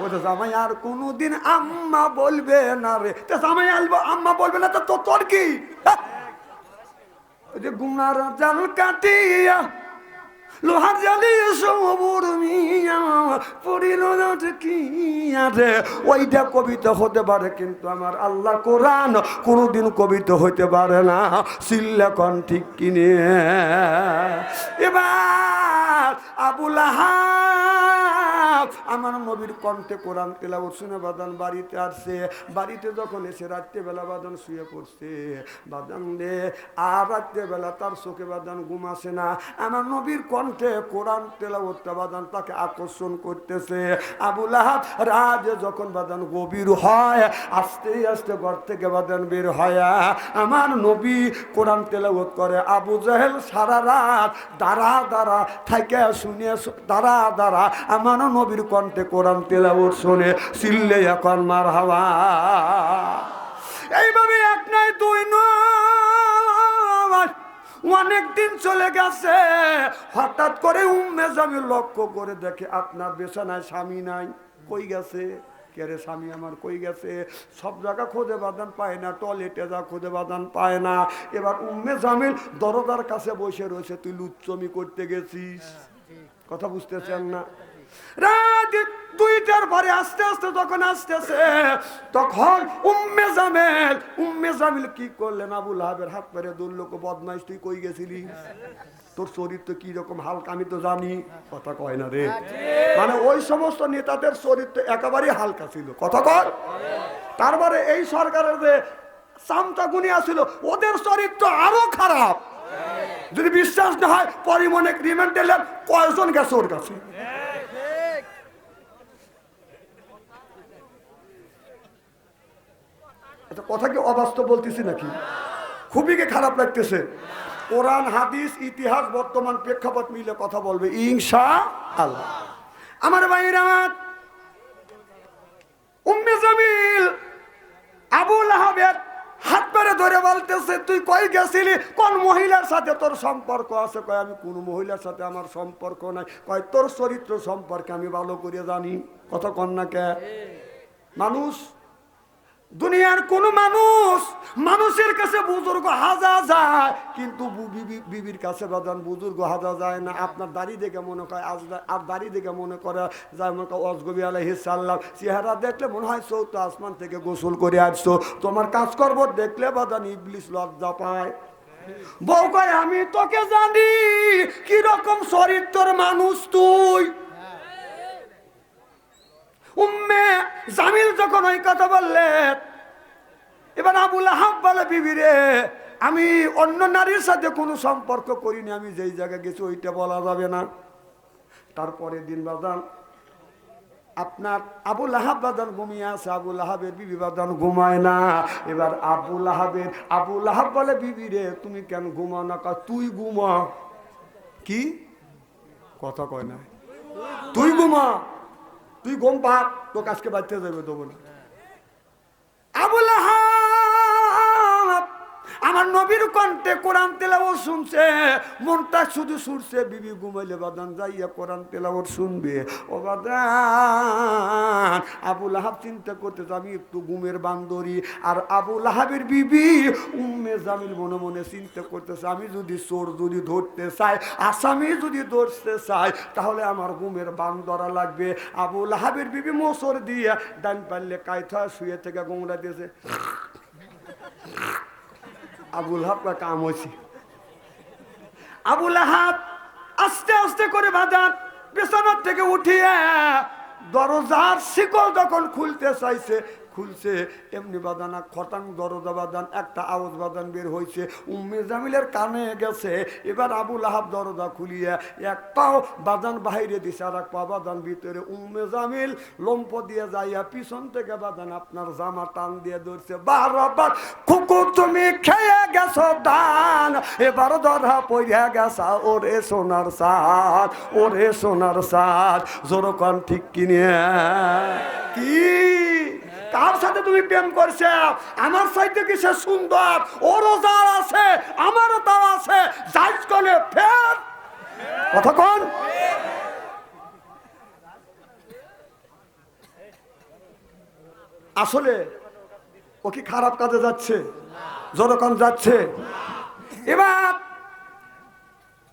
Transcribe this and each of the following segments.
ওটা জামাই আর কোনোদিন আম্মা বলবে না রে। তো জামাই আলবো আম্মা বলবে না, তো তোর কি? ওই যে গুনার জাল কাটিয়া লোহার জ্বালিয়ে সবুর মিয়া পড়িল কি আছে, ওইটা কবিতা হতে পারে, কিন্তু আমার আল্লাহ কোরআন কোনোদিন কবিতা হইতে পারে না। সিল্লাকন ঠিক কিনে। এবার আবু লাহাব আমার নবীর কণ্ঠে কোরআন তেলাওয়াত শুনে বাদান বাড়িতে আসছে। বাড়িতে যখন এসে রাত্রেবেলা বাদান শুয়ে পড়ছে, বাদান রে আর রাত্রেবেলা তার চোখে বাদান ঘুম আসে না। আমার নবীর কণ্ঠে কোরআন তেলাওয়াতটা বাদান তাকে আকর্ষণ করতেছে। আবু লাহাব রাত যখন বাদান গভীর হয়, আস্তে আস্তে ঘর থেকে বাদান বের হয়, আমার নবী কোরআন তেলাওয়াত করে। আবু জাহেল সারা রাত দাঁড়া দাঁড়া থাকে শুনে দাঁড়া দাঁড়া আমার নবীর কণ্ঠে কোরআন তেলাওয়াত শুনে চিল্লে এখন মারহাবা। এইভাবে এক নাই দুই নয়, অনেক দিন চলে গেছে। হঠাৎ করে উম্মে জামিল লক্ষ্য করে দেখে আপনার বিছানায় স্বামী নাই। কই গেছে? কেরে স্বামী আমার কই গেছে? সব জায়গা খোঁজে বাদান পায় না, টয়লেটে যা খোঁজে বাদান পায় না। এবার উম্মে জামিল দরজার কাছে বসে রয়েছে। তুই লুচ্চমি করতে গেছিস, কথা বুঝতেছেন না? রাত 2টার পরে আস্তে আস্তে যখন আসতেছে, তখন উম্মে জামিল কি করলেন? আবু লাহাবের হাত ধরে ধরলো, বদমাইশ তুই কই গেছিলি? তোর চরিত্র কি রকম হালকা আমি তো জানি। কথা কয় না রে। মানে ওই সমস্ত নেতাদের চরিত্র একেবারেই হালকা ছিল, কথা কয়। তারপরে এই সরকারের যে চামচা গুনিয়া ছিল, ওদের চরিত্র আরো খারাপ। যদি বিশ্বাস না হয় পরিমনে রিমান্ড দিলেন কয়জন গেছে ওর কাছে। কথা কি অবাস্তব বলতেছি নাকি? খুবই কি খারাপ লাগতেছে? কোরআন হাদিস ইতিহাস বর্তমান প্রেক্ষাপট মিলে কথা বলবে ইনশাআল্লাহ। আমার ভাইরা, উম্মে জামিল আবু লাহাবের হাত ধরে ধরে বলতেছে, তুই কই গেছিলি? কোন মহিলার সাথে তোর সম্পর্ক আছে? কয় আমি কোন মহিলার সাথে আমার সম্পর্ক নাই। কয় তোর চরিত্র সম্পর্কে আমি ভালো করে জানি। কথা কন না কে? মানুষ, দুনিয়ার কোন মানুষের কাছে বুজুর্গ হাজা যায়, কিন্তু বিবির কাছে বাদান বুজুর্গ হাজা যায় না। আপনার দাড়ি দেখে মনে হয় আর দাড়ি দেখে মনে করে যায় মনে হয় অজগবি আলাইহিস সালাম। চেহারা দেখলে মনে হয় চৌথ আসমান থেকে গোসল করে আসছো। তোমার কাজকর্ম দেখলে বাদান ইবলিস লজ্জা পায়। বউ কয় আমি তোকে জানি কি রকম চরিত্রের মানুষ তুই। উম্মে জামিল যখন ওই কথা বললেন, এবার আবু লাহাব বলে, বিবি রে আমি অন্য নারীর সাথে কোনো সম্পর্ক করিনি, আমি যেই জায়গায় গেছি ওইটা বলা যাবে না। তারপরে দিন বাদান আপনার আবু লাহাব বাদান ঘুমিয়ে আছে, আবু লাহাবের বিবি বাদান ঘুমায় না। এবার আবু লাহাব বলে, বিবি রে তুমি কেন ঘুমাও না? তুই ঘুমা। কি কথা কয় না? তুই ঘুমা, তুই ঘুম পাক, তোকে আজকে বাড়তে যাবে দেবো না। আবু লাহাব আমার নবীর কণ্ঠে কোরআন তেলাওয়াত শুনছে, মনটা শুধু শুনছে। বিবি ঘুমাইলে বাদান যাইয়া কোরআন তেলাওয়াত শুনবে। ও বাদান আবু লাহাব চিন্তা করতেছে আমি একটু ঘুমের বান্দরি। আর আবু লাহাবের বিবি উম্মে জামিল মনে মনে চিন্তা করতেছে আমি যদি চোর যদি ধরতে চাই, আসামি যদি ধরতে চাই, তাহলে আমার ঘুমের বান ধরা লাগবে। আবু লাহাবের বিবি মোসর দিয়ে ডান পারলে কায়থা শুয়ে থেকে গোংরা দিয়েছে। আবু লাহাব কাম হয়েছে। আবু লাহাব আস্তে আস্তে করে বাদান বিছানার থেকে উঠিয়ে দরজার শিকল যখন খুলতে চাইছে, খুলছে এমনি বাদানা খটাং দরজা বাদান একটা আওয়াজ বাদান বের হয়েছে, উম্মে জামিলের কানে গেছে। এবার আবু লাহাব দরজা খুলিয়া এক পাও বাদান বাইরে দিছে, আর এক পা বাদান ভিতরে। উম্মে জামিল লম্প দিয়ে যাইয়া পিছন থেকে বাদান আপনার জামা টান দিয়ে ধরছে। বারবার কুকুর তুমি খেয়ে গেছো দান, এবার ধরা পড়িয়া গেছা ওরে সোনার সাদ, ওরে সোনার সাদ। জোরকন ঠিক কিনে কি? কার সাথে তুমি প্রেম করছে? আমার সাইতে কি সে সুন্দর? ওরও যা আছে আমারও তা আছে, যাইজ কোনে ফের কতক্ষণ আসলে ও কি খারাপ কাজে যাচ্ছে? যতক্ষণ যাচ্ছে। এবার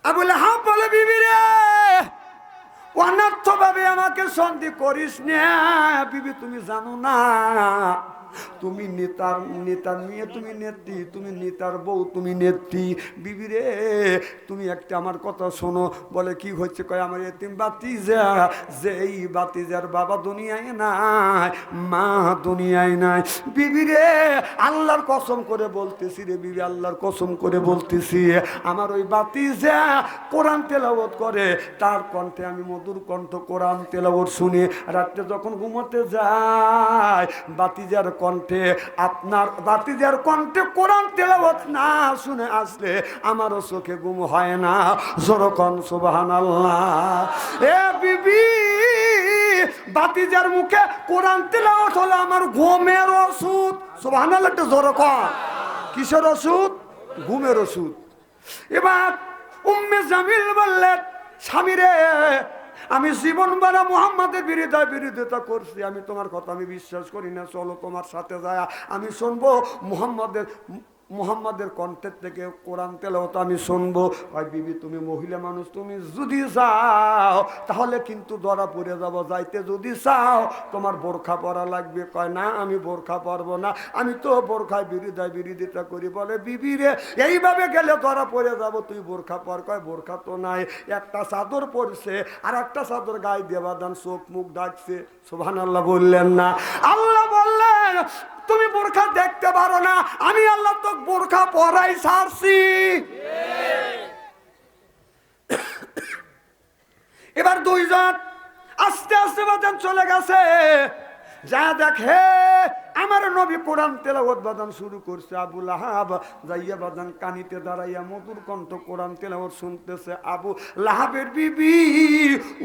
আবু লাহাব বলে, বিবি রে, অনর্থ ভাবে আমাকে সন্ধি করিস না। বিবি তুমি জানো না, তুমি নেতার মেয়ে, তুমি নেত্রী, তুমি নেতার বউ, তুমি নেত্রী। বিবি রে, তুমি একটা আমার কথা শোনো। বলে কি হচ্ছে? কয় আমার এতিম বাতিজা, যে এই বাতিজার বাবা দুনিয়ায় নাই, মা দুনিয়ায় নাই। বিবি রে, আল্লাহর কসম করে বলতেছি রে বিবি, আল্লাহর কসম করে বলতেছি, আমার ওই বাতিজা কোরআন তেলাওয়াত করে, তার কণ্ঠে আমি মধুর কণ্ঠ কোরআন তেলাওয়াত শুনি। রাত্রে যখন ঘুমোতে যায়, বাতিজার কণ্ঠে, আপনার বাতিজার কণ্ঠে কোরআন তেলাওয়াত না শুনে আসলে আমারও চোখে ঘুম হয় না। জোরকন সুবহানাল্লাহ। এ বিবি, বাতিজার মুখে কোরআন তেলাওয়াত হলো আমার ঘুমের ওষুধ। সুবহানাল্লাহ, একটু জোরকন। কিসের ওষুধ? ঘুমের ওষুধ। এবার উম্মে জামিল বললেন, স্বামী রে, আমি জীবন বেলা মুহাম্মাদের বিরোধিতা করছি, আমি তোমার কথা আমি বিশ্বাস করি না, চলো তোমার সাথে যায় আমি শুনবো মুহাম্মাদের কণ্ঠের থেকে কোরআন তেলাওয়াত আমি শুনবো। ভাই বিবি, তুমি মহিলা মানুষ, তুমি যদি যাও তাহলে কিন্তু ধরা পড়ে যাব। যাইতে যদি চাও তোমার বোরখা পরা লাগবে। কয় না, আমি বোরখা পরবো না, আমি তো বোরখায় বিরোধিতা করি। বলে বিবি রে, এইভাবে গেলে ধরা পড়ে যাব, তুই বোরখা পর। কয় বোরখা তো নাই, একটা চাদর পরছে, আর একটা চাদর গায়ে দেওয়া দান, চোখ মুখ ডাকছে। সুবহানাল্লাহ বললেন না? আল্লাহ বললেন, তুমি বোরখা দেখতে পারো না, আমি আল্লাহ তো বোরখা পরাই ছাড়ছি। এবার দুইজন আস্তে আস্তে বাজান চলে গেছে। যা দেখে আমার নবী কোরআন তেলাওয়াত বাজান শুরু করছে। আবু লাহাব যাইয়া বাজান কানিতে দাঁড়াইয়া মধুর কণ্ঠ কোরআন তেলাওয়াত শুনতেছে। আবু লাহাবের বিবি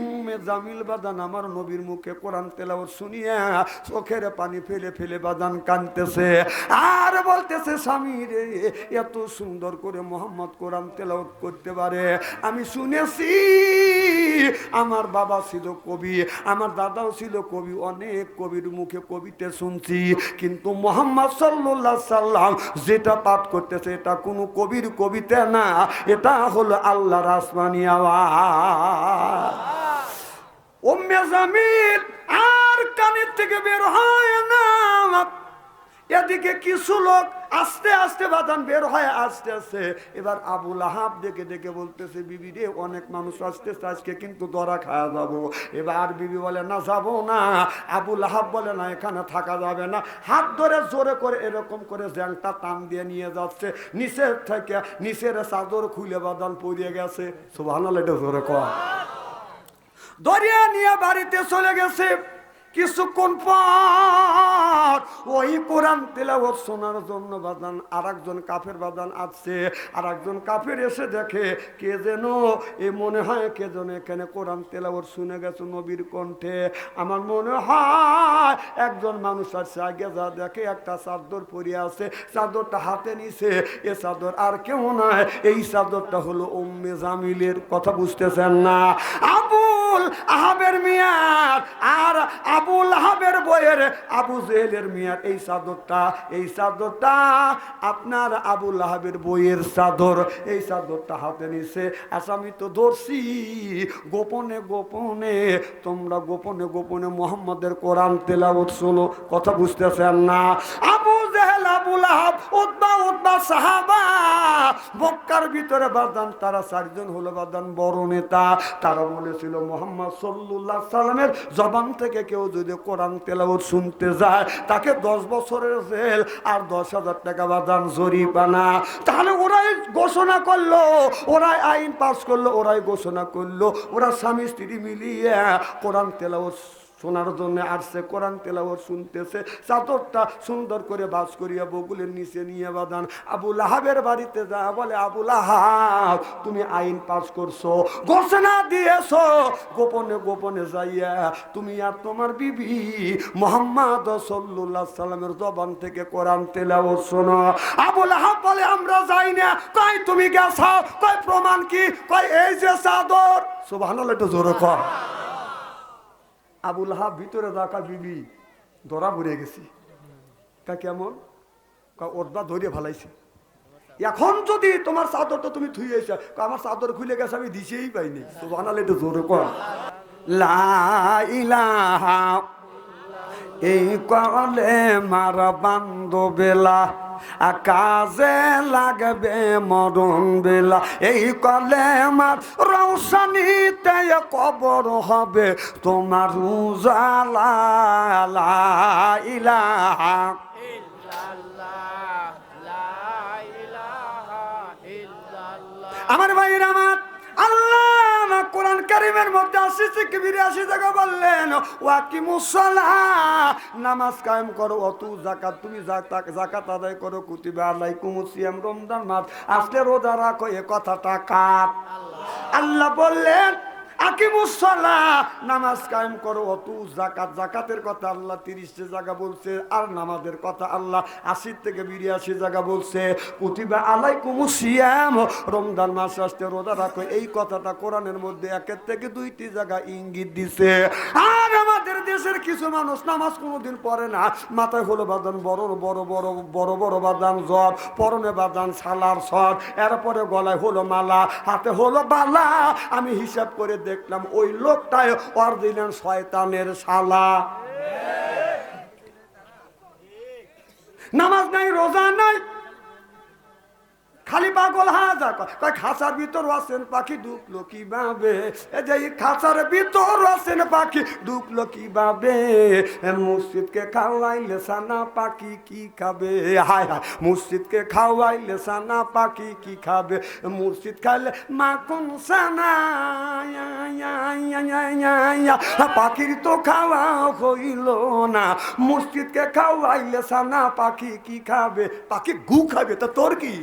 উম্মে জামিল বাজান আমার নবীর মুখে কোরআন তেলাওয়াত শুনিয়া চোখের পানি ফেলে ফেলে বাজান কাঁদতেছে আর বলতেছে, স্বামী রে, এত সুন্দর করে মোহাম্মদ কোরআন তেলাওয়াত করতে পারে আমি শুনেছি। আমার বাবা ছিল কবি, আমার দাদাও ছিল কবি, অনেক কবির মুখে কবিতে শুনছি, কিন্তু মুহাম্মদ সাল্লাল্লাহু আলাইহি সাল্লাম যেটা পাঠ করতেছে এটা কোনো কবির কবিতা না, এটা হলো আল্লাহর আসমানি আওয়াজ। উম্মে জামিল আর কানের থেকে বের হয় না। এদিকে কিছু লোক আস্তে আস্তে বাদান বের হয়, আস্তে আস্তে। এবার আবু লাহাব দেখে দেখে বলতেছে, বিবি রে, অনেক মানুষ আসতেছে, আজকে কিন্তু ধরা খাওয়া যাবো। এবার বিবি বলে, না যাবো না। আবু লাহাব বলে, না এখানে থাকা যাবে না। হাত ধরে জোরে করে এরকম করে জ্যাংটা টান দিয়ে নিয়ে যাচ্ছে, নিচের থেকে নিচের চাদর খুলে বাদান পড়িয়ে গেছে। সুবহানাল্লাহ, এটা জোরে কর। ধরিয়া নিয়ে বাড়িতে চলে গেছে। কিছুক্ষণ পর ওই কোরআন তেলাওয়াত শোনার জন্য বাদান আরেকজন কাফের বাদান আসছে। আরেকজন কাফের এসে দেখে কে যেন, এ মনে হয় কে যেন এখানে কোরআন তেলাওয়াত শুনে গেছে নবীর কণ্ঠে। আমার মনে হয় একজন মানুষ আসছে। আগে যা দেখে একটা চাদর পরিয়ে আছে, চাদরটা হাতে নিছে। এ চাদর আর কেউ নয়, এই চাদরটা হলো উম্মে জামিলের। কথা বুঝতেছেন না? আবুল আহাবের মিয়ার আর আবুল আহাবের বইয়ের আবু জেহেলের মিয়ার এই চাদরটা আপনার আবুল আহাবের বইয়ের চাদর। এই চাদরটা হাতে নিছে। আসামি তো ধরছি, গোপনে গোপনে তোমরা গোপনে গোপনে মুহাম্মাদের কোরআন তেলাওয়াত শোনো। কথা বুঝতেছেন না? আবু জেহেল, আবুল আহাব, উতবা সাহাবা, মক্কার ভিতরে বাদান তারা চারজন হলো বাদান বড় নেতা। তারা বলেছিল মুহাম্মদ সাল্লাল্লাহু আলাইহি সাল্লামের জবান থেকে কেউ যদি কোরআন তেলাওয়াত শুনতে যায় তাকে 10 বছরের জেল আর 10,000 টাকা বাদান জরিমানা। তাহলে ওরাই ঘোষণা করলো, ওরাই আইন পাস করলো, ওরাই ঘোষণা করলো, ওরা স্বামী স্ত্রী মিলিয়ে কোরআন তেলাওয়াত শোনার জন্য আসছে, কোরআন তেলাওয়াত শুনতেছে। চাদরটা সুন্দর করে বাস করিয়া বগুলের নিচে নিয়ে বাদান আবু লাহাবের বাড়িতে যা বলে, আবু লাহাব তুমি আইন পাস করছো, ঘোষণা দিয়েছো, গোপনে গোপনে যাইয়া তুমি আর তোমার বিবি মুহাম্মদ সাল্লাল্লাহু আলাইহি সাল্লামের জবান থেকে কোরআন তেলাওয়াত শোনো। আবু লাহাব বলে, আমরা যাই না। কই তুমি গেছো? কই প্রমাণ কি? কই এই যে চাদর। সুবহানাল্লাহ, একটু জোরে কর। আবুল আহাব ভিতরে রাখা বিবি ধরা পড়ে গেছি। তা কেমন? ওরদা ধরে ফেলাইছে। এখন যদি তোমার চাদরটা তুমি থুইয়েছো, আমার চাদর খুলে গেছে আমি দিছেই পাইনি, তো বানালে একটু জোরে কর লা ইলাহা, এই কলে মার বান্ধবেলা কাজে লাগবে মরণ বেলা, এই কলে মার রৌশনীতে কবর হবে তোমার উজালা। লা ইলাহা আমার ভাইয়ের আমার, আল্লাহ কোরআন কারীমের মধ্যে ৮০ জায়গা বললেন ওয়াকিমুস সালাহ, নামাজ কায়েম করো, অতু যাকাত, তুমি যাকাত আদায় করো, কুতিবা আলাইকুমুস সিয়াম, রমজান মাস আসলে রোজা রাখো। এ কথাটা কার? আল্লাহ বললেন আকিমুস সালাহ, নামাজ কায়েম করো, অতু যাকাত, যাকাতের কথা আল্লাহ ৩০ জায়গা বলছে, আর নামাজের কথা আল্লাহ ৮০ থেকে ৮২ জায়গা বলছে। কুতিবা আলাইকুমুস সিয়াম, রমজান মাস আসতে রোজা রাখো, এই কথাটা কোরআনের মধ্যে ১ থেকে ২টি জায়গা ইঙ্গিত দিছে। আর আমাদের দেশের কিছু মানুষ নামাজ কোনোদিন পড়ে না, মাথায় হলো বাদান বড় বড় বড় বড় বড় বাদান জব, পরনে বাদান সালার সব, এরপরে গলায় হলো মালা, হাতে হলো বালা। আমি হিসাব করে দেখলাম ওই লোকটাই অরিজিনাল শয়তানের শালা। নামাজ নাই, রোজা নাই, খালি পাগল হাজা কয় খাঁচার ভিতর আছেন পাখি ঢুকলো কিভাবে, যে খাঁচার ভিতর আছেন পাখি ঢুকলো কিভাবে, মসজিদকে খাওয়াইলে সানা পাখি কি খাবে, হায় হায় মসজিদকে খাওয়াইলে সানা পাখি কি খাবে, মসজিদ খাইলে মাখন সানা পাখির তো খাওয়া হইল না, মসজিদকে খাওয়াইলে সানা পাখি কি খাবে, পাখি গু খাবে, তা তোর কি?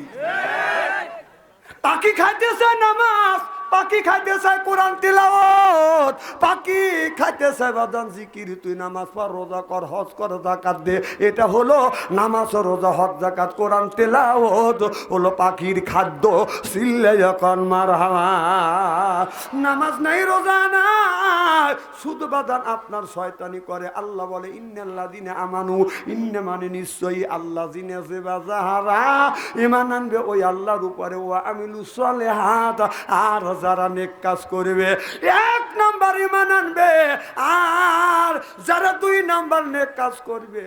পাখি খাইতে চায় নামাজ, পাখি খাইতে চায় কোরআন তিলাওয়াত, পাখি খাইতে চায় বাদান জিকির, তুই নামাজ পড়, রোজা কর, হজ কর, যাকাত দে, এটা হলো নামাজ, রোজা, হজ, যাকাত, কোরআন তিলাওয়াত হলো পাখির খাদ্য। সিল্লে যখন মারহামা, নামাজ নাই, রোজা নাই, শুধু বাদান আপনার শয়তানি করে। আল্লাহ বলে ইন্নাল্লাযিনা আমানু, ইন্না মানে নিশ্চয়ই আল্লাযিনা যাহারা ঈমান আনবে ওই আল্লাহর উপরে, ওয়া আমিলুস সালিহাত, আর যারা নেক কাজ করবে, ১ নাম্বার ঈমান আনবে, আর যারা ২ নাম্বার নেক কাজ করবে,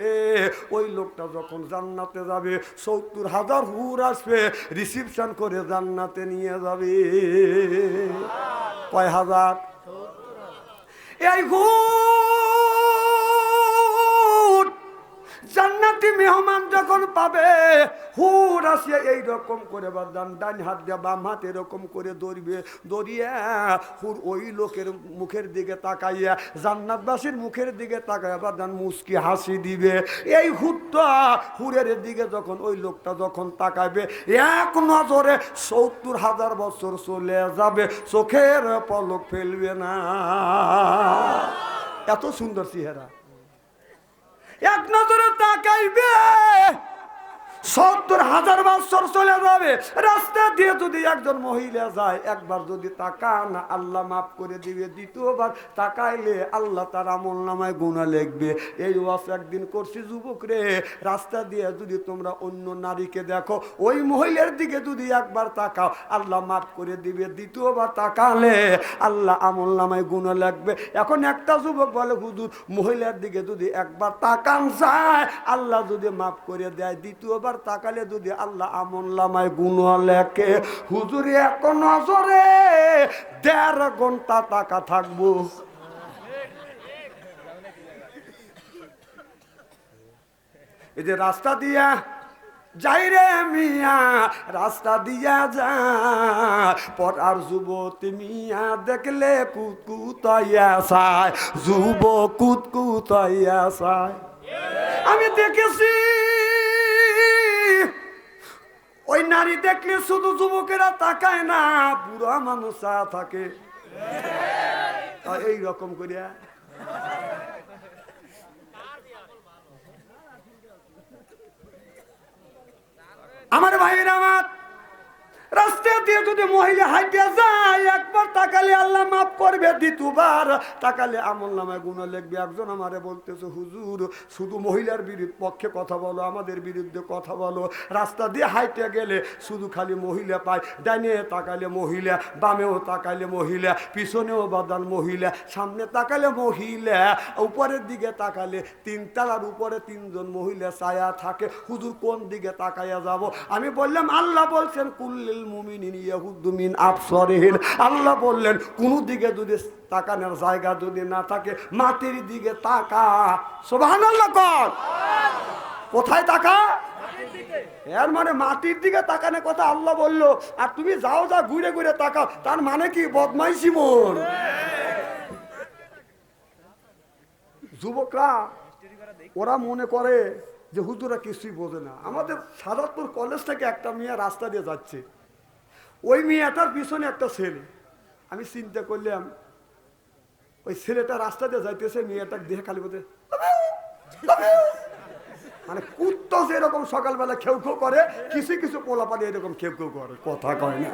ওই লোকটা যখন জান্নাতে যাবে ৭০,০০০ হুর আসবে রিসিপশন করে জান্নাতে নিয়ে যাবে। কয় হাজার? এই হুর জান্নাতি মেহমান যখন পাবে, হুর আসিয়া এইরকম করে বাদান ডান হাত দিয়ে বাম হাত এরকম করে ধরবে, ধরিয়া হুর ওই লোকের মুখের দিকে তাকাইয়া, জান্নাতবাসীর মুখের দিকে তাকাইয়া বাদান মুস্কি হাসি দিবে। এই হুরটা হুরের দিকে যখন ওই লোকটা যখন তাকাইবে, এক নজরে ৭০,০০০ বছর চলে যাবে, চোখের পলক ফেলবে না, এত সুন্দর চেহারা। এক নজরে তাকাইবে, ৭০,০০০ বছর চলে যাবে। রাস্তা দিয়ে যদি একজন মহিলা যায়, একবার যদি তাকান আল্লাহ মাফ করে দিবে, দ্বিতীয়বার তাকাইলে আল্লাহ তার আমলনামায় গুনাহ লিখবে। এই ওয়াজ একদিন করছি, যুবক রে, রাস্তা দিয়ে যদি তোমরা অন্য নারীকে দেখো, ওই মহিলার দিকে যদি একবার তাকাও আল্লাহ মাফ করে দিবে, দ্বিতীয়বার তাকালে আল্লাহ আমলনামায় গুনাহ লিখবে। এখন একটা যুবক বলে হুজুর মহিলার দিকে যদি একবার তাকান যায় আল্লাহ যদি মাফ করে দেয়, দ্বিতীয়বার তাকালে যদি আল্লাহ আমলনামায় গুনাহ লেখে। হুজুর এক নজরে ১.৫ ঘন্টা তাকা থাকবো। এই যে রাস্তা দিয়া যাই রে মিয়া, রাস্তা দিয়া যা, পরার যুবতী মিয়া দেখলে কুতকুতাইয়া চায়, যুবক কুতকুতাইয়া চায়। আমি দেখেছি ওই নারী দেখলে শুধু যুবকেরা তাকায় না, বুড়া মানুষ থাকে এই রকম করিয়া। আমার ভাইয়ের আমার, রাস্তা দিয়ে যদি মহিলা হাইটে যায়, একবার তাকালে আল্লাহ মাফ করবে, দ্বিতীয়বার তাকালে আমল নামায় গুনাহ লিখবে। একজন আমারে বলতেছে, হুজুর শুধু মহিলার পক্ষে কথা বলো, আমাদের বিরুদ্ধে কথা বলো। রাস্তা দিয়ে হাইটে গেলে শুধু খালি মহিলা পায়, ডাইনে তাকালে মহিলা, বামেও তাকালে মহিলা, পিছনেও বাদাল মহিলা, সামনে তাকালে মহিলা, উপরের দিকে তাকালে তিনতলার উপরে তিনজন মহিলা ছায়া থাকে। হুজুর কোন দিকে তাকাইয়া যাব? আমি বললাম, আল্লাহ বলছেন কুল্লিল মুমিনিন ইয়াগুদ্দু মিন আবসারিহিম। আল্লাহ বললেন কোন দিকে যদি তাকানোর জায়গা যদি না থাকে, মাটির দিকে তাকা। সুবহানাল্লাহ কর। কোথায় তাকা? এর মানে মাটির দিকে তাকানোর কথা আল্লাহ বললো, আর তুমি যাও যা ঘুরে ঘুরে তাকাও, তার মানে কি বদমাইশি মন? যুবকরা ওরা মনে করে যে হুজুরা কিছুই বোঝে না। আমাদের সাদাতপুর কলেজ থেকে একটা মেয়ে রাস্তা দিয়ে যাচ্ছে, ওই মেয়েটার পিছনে একটা ছেলে। আমি চিন্তা করলাম, ওই ছেলেটা রাস্তা দিয়ে যাইতেছে, মেয়েটা দেখে খালি বলতে, মানে কুত্তা যেরকম সকালবেলা খেউ খেউ করে, কিছু কিছু পোলাপানি এরকম খেউ খেউ করে, কথা কয় না।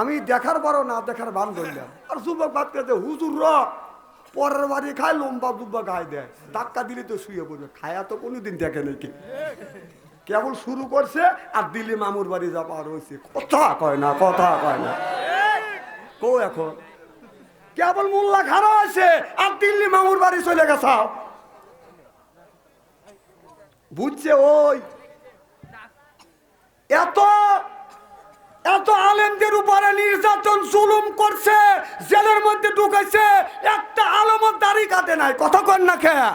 আমি দেখার বড় না দেখার বান ধরলাম। আর যুবক ভাবতে হুজুর পরের বাড়ি খায়, লম্বা দুব্বা গায়ে দেয়, ধাক্কা দিলে তো শুয়ে পড়বে। খায়া তো কোনোদিন দেখে নাকি, কেবল শুরু করছে আর দিল্লি মামুর বাড়ি যা পার হয়েছে, কথা কয় না, কথা কয় না। কো এখন কেবল মোল্লা খারাপ আছে আর দিল্লি মামুর বাড়ি চলে গেছে। বুঝছে? ওই এত এত আলেমদের উপরে নির্যাতন জুলুম করছে, জেলের মধ্যে ঢুকাইছে, একটা আলেমের দাড়ি কাটে নাই, কথা কন না খেয়া।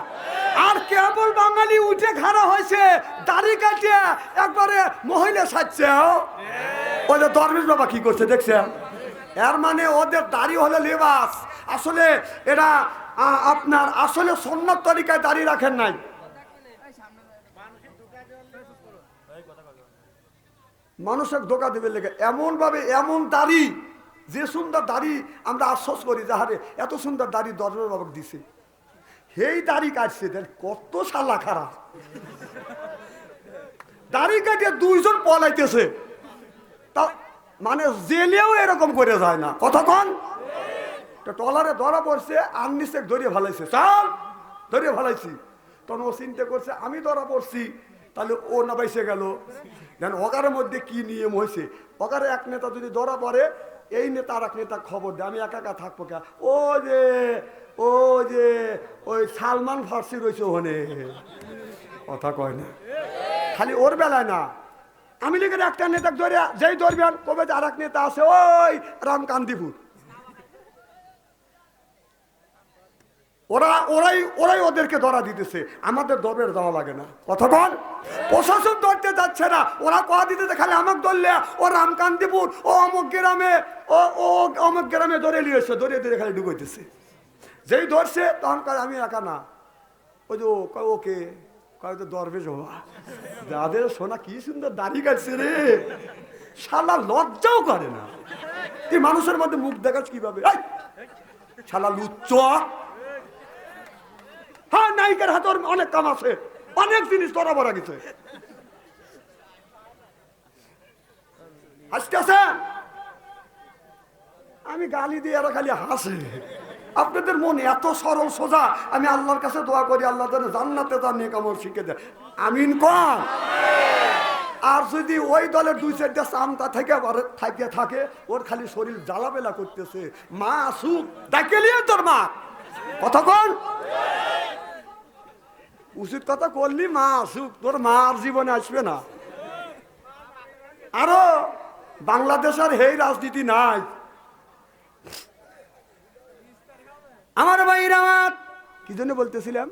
আর কেবল বাঙালি উঠে খাড়া হয়েছে, দাড়ি কাটিয়ে একবারে মহিলা সাজছে। ওদের দরবেশ বাবা কি করছে দেখছে? এর মানে ওদের দাড়ি হলো লেবাস। আসলে এরা আপনার আসলে সুন্নাত তরিকায় দাড়ি রাখেন নাই। মানুষের ধোকা দেবে লেগে এমন ভাবে, এমন দাড়ি, যে সুন্দর দাড়ি আমরা আশ্বাস করি যাহারে এত সুন্দর দাড়ি দরবেশ বাবাকে দিছে, সেই দাড়ি কাটছে। কত শালা খারাপ, দাড়ি কাটিয়ে দুইজন পলাইতেছে, তা মানে জেলেও এরকম করে যায় না, কতক্ষণ টলারে ধরা পড়ছে, আর নিচে ধরিয়ে ভালাইছে, চাল ধরিয়ে ভালাইছি। তখন ও চিন্তা করছে আমি ধরা পড়ছি, তাহলে ও না বাইসে গেল। দেন ওকারের মধ্যে কি নিয়ম হয়েছে, ওকারে এক নেতা যদি ধরা পড়ে, এই নেতা আর এক নেতা খবর দেয়, আমি একা একা থাকবো কে? ও যে ওই সালমান ফার্সি রয়েছে ওখানে, কথা কয় না। খালি ওর বেলায় না, আমি লিখে একটা নেতা ধরে যেই ধরবেন কবে আর এক নেতা আছে ওই রামকান্দিপুর, ওরাই ওদেরকে ধরা দিতেছে, আমাদের দরবের দেওয়া লাগে না, কথা বল। প্রশাসন ধরতে যাচ্ছে না, ওরা কথা দিতেছে খালি আমাকে ধরলে ও রামকান্দিপুর, ও অমুক গ্রামে, ও অমুক গ্রামে ধরে নিয়েছে, ধরে ধরে খালি ডুবাইতেছে। যেই ধরছে তখন কয় আমি একা না, ওই যে ওকে কয় তো দরবেশ বাবা, যাদের সোনা কি সুন্দর দাড়ি কাটছে রে, শালা লজ্জাও করে না। তুই মানুষের মধ্যে মুখ দেখাস কিভাবে? শালা লুচ্চ। হ্যাঁ, নায়িকার হাতে অনেক কাম আছে, অনেক জিনিস ধরা পড়া গেছে। হাসতেছে, আমি গালি দিয়ে এরা খালি হাসে। আপনাদের মন এত সরল সোজা, আমি আল্লাহর কাছে দোয়া করি আল্লাহ যেন জান্নাতে তার নেক আমল শিখে দেয়, আমিন কম। আর যদি ওই দলের দুই চারটা চামতা থেকে থাকে, ওর খালি শরীর জ্বালাবেলা করতেছে, মা আসুক ডাকে নিয়ে তোর মা, কতক্ষণ উচিত কথা করলি, মা আসুক, তোর মা আর জীবনে আসবে না। আরো বাংলাদেশের হেই রাজনীতি নাই। আমার ভাইরা, কি জন্য বলতেছিলাম,